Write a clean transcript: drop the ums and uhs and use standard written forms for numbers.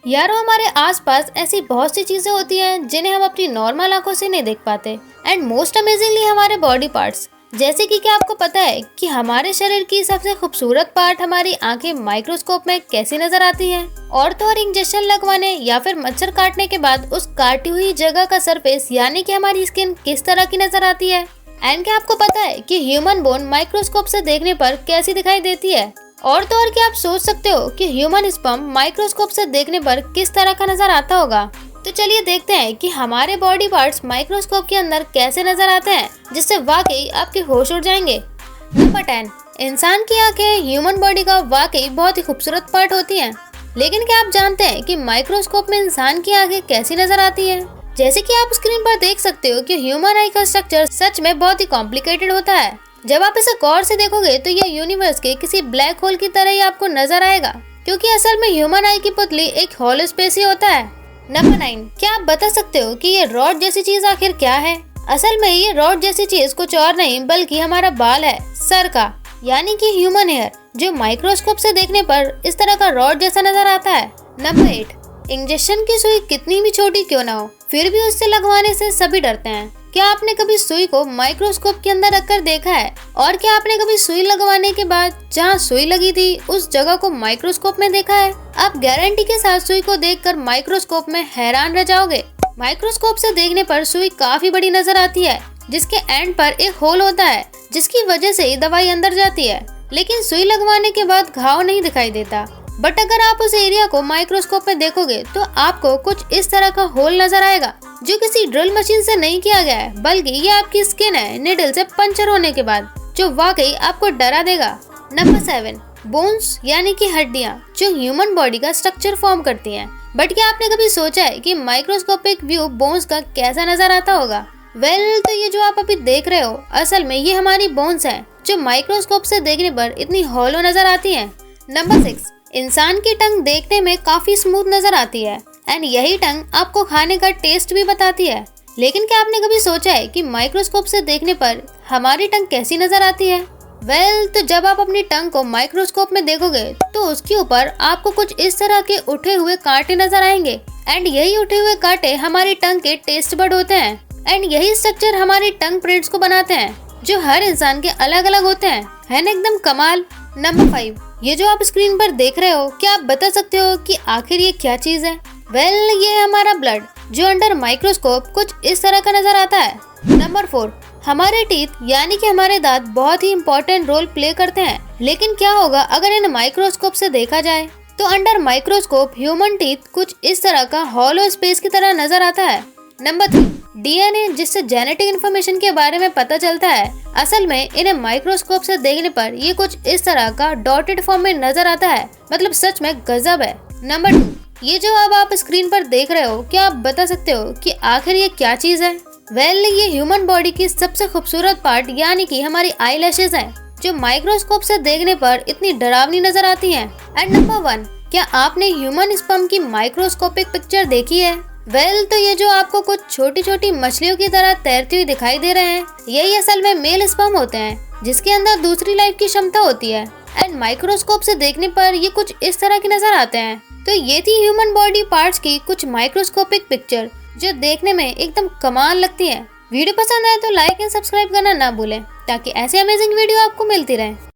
यारो हमारे आसपास ऐसी बहुत सी चीजें होती हैं जिन्हें हम अपनी नॉर्मल आंखों से नहीं देख पाते। एंड मोस्ट अमेजिंगली हमारे बॉडी पार्ट्स, जैसे कि क्या आपको पता है कि हमारे शरीर की सबसे खूबसूरत पार्ट हमारी आंखें माइक्रोस्कोप में कैसी नजर आती हैं? और तो और इंजेक्शन लगवाने या फिर मच्छर काटने के बाद उस काटी हुई जगह का सरफेस यानी कि हमारी स्किन किस तरह की नजर आती है? एंड क्या आपको पता है कि ह्यूमन बोन माइक्रोस्कोप से देखने पर कैसी दिखाई देती है? और तो और क्या आप सोच सकते हो कि ह्यूमन स्पर्म माइक्रोस्कोप से देखने पर किस तरह का नजर आता होगा? तो चलिए देखते हैं कि हमारे बॉडी पार्ट्स माइक्रोस्कोप के अंदर कैसे नजर आते हैं, जिससे वाकई आपके होश उड़ जाएंगे। नंबर 10, इंसान की आंखें ह्यूमन बॉडी का वाकई बहुत ही खूबसूरत पार्ट होती हैं। लेकिन क्या आप जानते हैं कि माइक्रोस्कोप में इंसान की आंखें कैसी नजर आती हैं? जैसे कि आप स्क्रीन पर देख सकते हो कि ह्यूमन आई का स्ट्रक्चर सच में बहुत ही कॉम्प्लिकेटेड होता है। जब आप इसे गौर से देखोगे तो यह यूनिवर्स के किसी ब्लैक होल की तरह ही आपको नजर आएगा, क्योंकि असल में ह्यूमन आई की पुतली एक हॉलो स्पेस ही होता है। नंबर 9, क्या आप बता सकते हो कि ये रॉड जैसी चीज आखिर क्या है? असल में ये रॉड जैसी चीज कुछ और नहीं बल्कि हमारा बाल है, सर का, यानी कि ह्यूमन हेयर, जो माइक्रोस्कोप से देखने पर इस तरह का रॉड जैसा नजर आता है। नंबर 8, इंजेक्शन की सुई कितनी भी छोटी क्यों ना हो, फिर भी उससे लगवाने से सभी डरते हैं। क्या आपने कभी सुई को माइक्रोस्कोप के अंदर रखकर देखा है? और क्या आपने कभी सुई लगवाने के बाद जहां सुई लगी थी उस जगह को माइक्रोस्कोप में देखा है? आप गारंटी के साथ सुई को देखकर माइक्रोस्कोप में हैरान रह जाओगे। माइक्रोस्कोप से देखने पर सुई काफी बड़ी नजर आती है, जिसके एंड पर एक होल होता है, जिसकी वजह से ही दवाई अंदर जाती है। लेकिन सुई लगवाने के बाद घाव नहीं दिखाई देता। बट अगर आप उस एरिया को माइक्रोस्कोप में देखोगे तो आपको कुछ इस तरह का होल नजर आएगा, जो किसी ड्रिल मशीन से नहीं किया गया है, बल्कि ये आपकी स्किन है निडल से पंचर होने के बाद, जो वाकई आपको डरा देगा। नंबर 7, बोन्स यानी कि हड्डियां, जो ह्यूमन बॉडी का स्ट्रक्चर फॉर्म करती हैं। बट क्या आपने कभी सोचा है कि माइक्रोस्कोपिक व्यू बोन्स का कैसा नजर आता होगा? तो ये जो आप अभी देख रहे हो, असल में ये हमारी बोन्स हैं, जो माइक्रोस्कोप से देखने पर इतनी हॉलो नजर आती हैं। नंबर 6, इंसान की टंग देखने में काफी स्मूथ नजर आती है, एंड यही टंग आपको खाने का टेस्ट भी बताती है। लेकिन क्या आपने कभी सोचा है कि माइक्रोस्कोप से देखने पर हमारी टंग कैसी नजर आती है? तो जब आप अपनी टंग को माइक्रोस्कोप में देखोगे तो उसके ऊपर आपको कुछ इस तरह के उठे हुए कांटे नजर आएंगे, एंड यही उठे हुए कांटे हमारी टंग के टेस्ट बड होते हैं, एंड यही स्ट्रक्चर हमारी टंग प्रिंट्स को बनाते हैं, जो हर इंसान के अलग अलग होते हैं। है ना एकदम कमाल। नंबर 5, ये जो आप स्क्रीन पर देख रहे हो, क्या आप बता सकते हो कि आखिर ये क्या चीज है? ये है हमारा ब्लड, जो अंडर माइक्रोस्कोप कुछ इस तरह का नजर आता है। नंबर 4, हमारे टीथ यानी कि हमारे दांत बहुत ही इम्पोर्टेंट रोल प्ले करते हैं। लेकिन क्या होगा अगर इन्हें माइक्रोस्कोप से देखा जाए? तो अंडर माइक्रोस्कोप ह्यूमन टीथ कुछ इस तरह का हॉलो स्पेस की तरह नजर आता है। नंबर 3, डीएनए, जिससे जेनेटिक इन्फॉर्मेशन के बारे में पता चलता है। असल में इन्हें माइक्रोस्कोप से देखने पर ये कुछ इस तरह का डॉटेड फॉर्म में नजर आता है, मतलब सच में गजब है। नंबर 2, ये जो अब आप स्क्रीन पर देख रहे हो, क्या आप बता सकते हो कि आखिर ये क्या चीज है? ये ह्यूमन बॉडी की सबसे खूबसूरत पार्ट यानी कि हमारी आई लैशेज है, जो माइक्रोस्कोप से देखने पर इतनी डरावनी नजर आती हैं। एंड नंबर 1, क्या आपने ह्यूमन स्पर्म की माइक्रोस्कोपिक पिक्चर देखी है? तो ये जो आपको कुछ छोटी छोटी मछलियों की तरह तैरती हुई दिखाई दे रहे हैं, यही असल में मेल स्पर्म होते हैं, जिसके अंदर दूसरी लाइफ की क्षमता होती है। एंड माइक्रोस्कोप से देखने पर ये कुछ इस तरह के नजर आते हैं। तो ये थी ह्यूमन बॉडी पार्ट्स की कुछ माइक्रोस्कोपिक पिक्चर, जो देखने में एकदम कमाल लगती है। वीडियो पसंद आए तो लाइक एंड सब्सक्राइब करना ना भूलें, ताकि ऐसे अमेजिंग वीडियो आपको मिलती रहे।